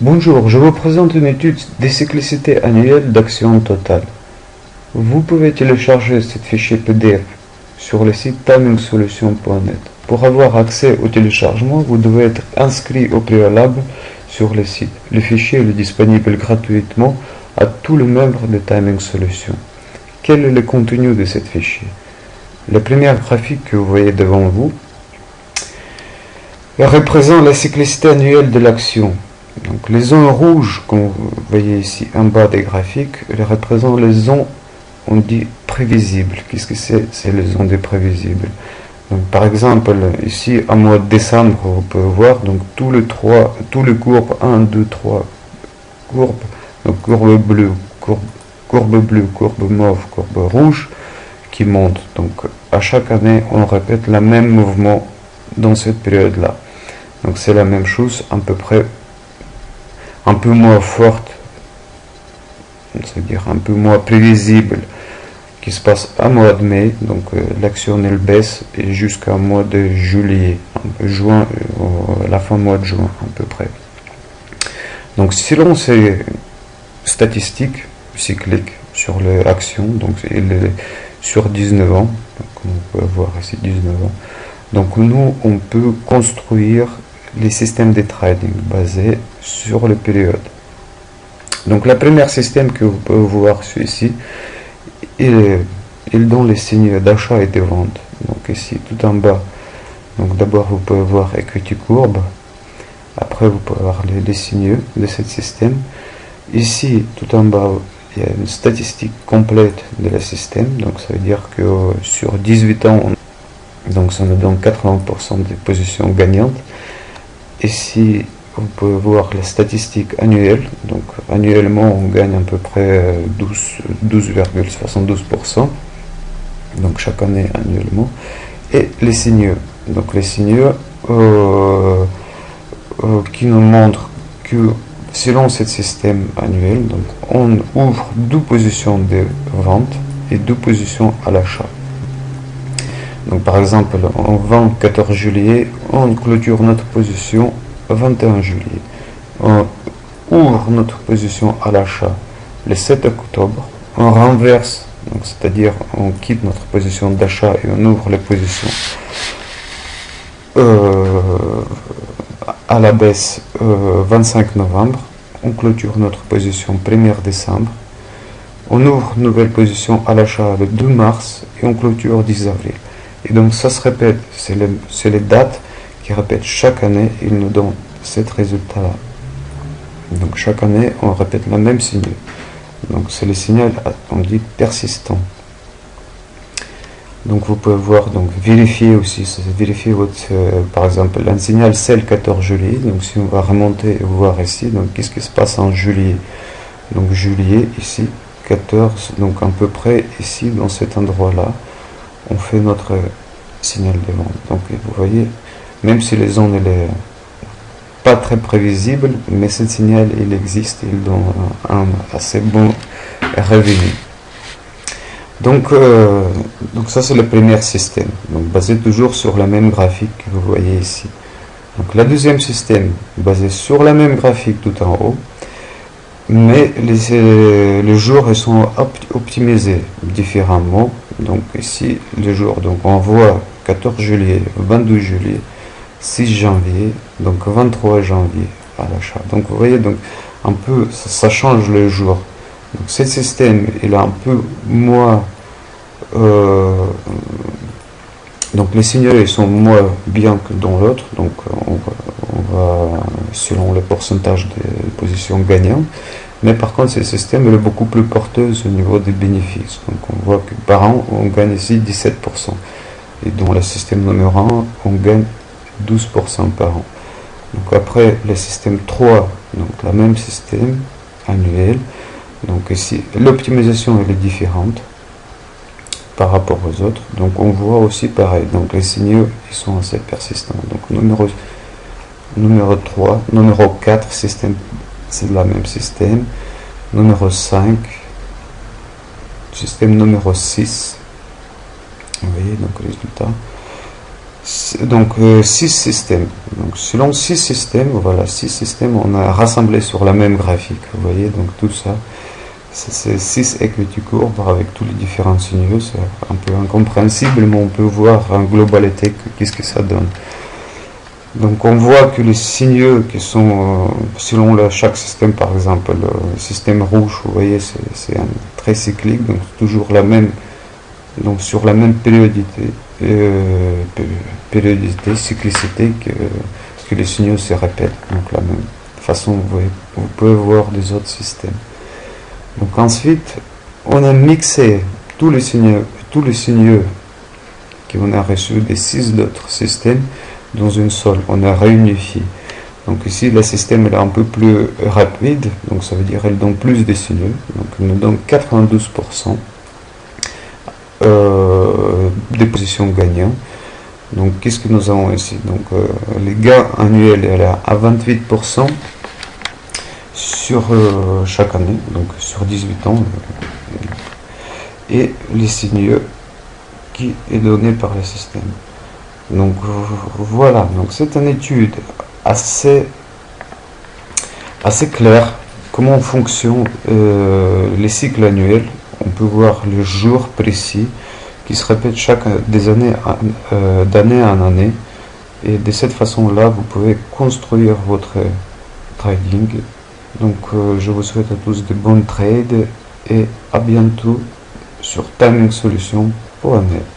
Bonjour, je vous présente une étude des cyclicités annuelles d'action totale. Vous pouvez télécharger ce fichier PDF sur le site timingsolution.net. Pour avoir accès au téléchargement, vous devez être inscrit au préalable sur le site. Le fichier est disponible gratuitement à tous les membres de Timing Solution. Quel est le contenu de ce fichier? La première graphique que vous voyez devant vous représente la cyclicité annuelle de l'action. Donc les zones rouges que vous voyez ici en bas des graphiques, elles représentent les zones, on dit prévisibles. Qu'est-ce que c'est? C'est les zones des prévisibles. Donc, par exemple, ici, en mois de décembre, vous pouvez voir donc tous les courbes 1, 2, 3 courbes, donc courbe bleue, courbe mauve, courbe rouge, qui montent. Donc à chaque année, on répète le même mouvement dans cette période-là. Donc c'est la même chose, à peu près un peu moins forte, c'est-à-dire un peu moins prévisible, qui se passe à mois de mai. Donc l'action elle baisse et jusqu'à mois de juillet, juin, la fin mois de juin à peu près. Donc selon ces statistiques cycliques sur l'action, donc il est sur 19 ans, donc on peut voir ici 19 ans. Donc nous on peut construire les systèmes de trading basés sur les périodes. Donc le premier système que vous pouvez voir ici, il donne les signes d'achat et de vente. Donc ici tout en bas, donc d'abord vous pouvez voir equity courbe, après vous pouvez voir les signes de ce système. Ici tout en bas il y a une statistique complète de le système, donc ça veut dire que sur 18 ans, donc ça nous donne 80% des positions gagnantes. Ici, vous pouvez voir les statistiques annuelles. Donc annuellement, on gagne à peu près 12,72%. Donc chaque année annuellement. Et les signaux. Donc les signaux qui nous montrent que selon ce système annuel, donc on ouvre 2 positions de vente et 2 positions à l'achat. Donc par exemple, on vend 14 juillet, on clôture notre position 21 juillet. On ouvre notre position à l'achat le 7 octobre. On renverse, c'est-à-dire on quitte notre position d'achat et on ouvre les positions à la baisse 25 novembre. On clôture notre position 1er décembre. On ouvre une nouvelle position à l'achat le 2 mars et on clôture 10 avril. Et donc ça se répète, c'est les dates qui répètent chaque année, ils nous donnent ce résultat-là. Donc chaque année, on répète le même signal. Donc c'est le signal, on dit persistant. Donc vous pouvez voir, donc vérifier aussi, vérifier votre, par exemple, un signal c'est le 14 juillet. Donc si on va remonter et voir ici, donc qu'est-ce qui se passe en juillet? Donc juillet ici 14, donc à peu près ici dans cet endroit-là. On fait notre signal de vente. Donc vous voyez, même si les zones n'est pas très prévisible, mais ce signal il existe, il donne un assez bon revenu. Donc ça c'est le premier système, donc basé toujours sur la même graphique que vous voyez ici. Donc le deuxième système basé sur la même graphique tout en haut, mais les jours ils sont optimisés différemment. Donc ici les jours, donc on voit 14 juillet, 22 juillet, 6 janvier, donc 23 janvier à l'achat. Donc vous voyez, donc un peu ça change les jours. Donc ce système il est un peu moins donc les signaux ils sont moins bien que dans l'autre. Donc on va selon le pourcentage de positions gagnantes. Mais par contre, ce système est beaucoup plus porteur au niveau des bénéfices. Donc on voit que par an, on gagne ici 17%. Et dans le système numéro 1, on gagne 12% par an. Donc après, le système 3, donc le même système annuel. Donc ici, l'optimisation elle est différente par rapport aux autres. Donc on voit aussi pareil. Donc les signaux, ils sont assez persistants. Donc numéro 3, numéro 4, système, c'est le même système. Numéro 5, système numéro 6, vous voyez donc le résultat. Donc 6 systèmes. Donc selon 6 systèmes, voilà, 6 systèmes, on a rassemblé sur la même graphique. Vous voyez, donc tout ça, c'est 6 equity courbes avec tous les différents signaux. C'est un peu incompréhensible, mais on peut voir en globalité qu'est-ce que ça donne. Donc on voit que les signaux qui sont, selon chaque système, par exemple, le système rouge, vous voyez, c'est très cyclique, donc toujours la même, donc sur la même périodicité, cyclicité que les signaux se répètent. Donc la même façon, vous pouvez voir des autres systèmes. Donc ensuite, on a mixé tous les signaux qu'on a reçus des 6 autres systèmes dans une seule. On a réunifié. Donc ici, le système est un peu plus rapide, donc ça veut dire qu'elle donne plus de signaux. Donc elle nous donne 92% des positions gagnantes. Donc qu'est-ce que nous avons ici? Donc les gains annuels elle est à 28% sur chaque année, donc sur 18 ans, et les signaux qui est donné par le système. Donc voilà, donc c'est une étude assez claire comment fonctionnent les cycles annuels. On peut voir le jour précis qui se répète d'année en année, et de cette façon là vous pouvez construire votre trading. Donc je vous souhaite à tous de bons trades et à bientôt sur Timing Solutions.net.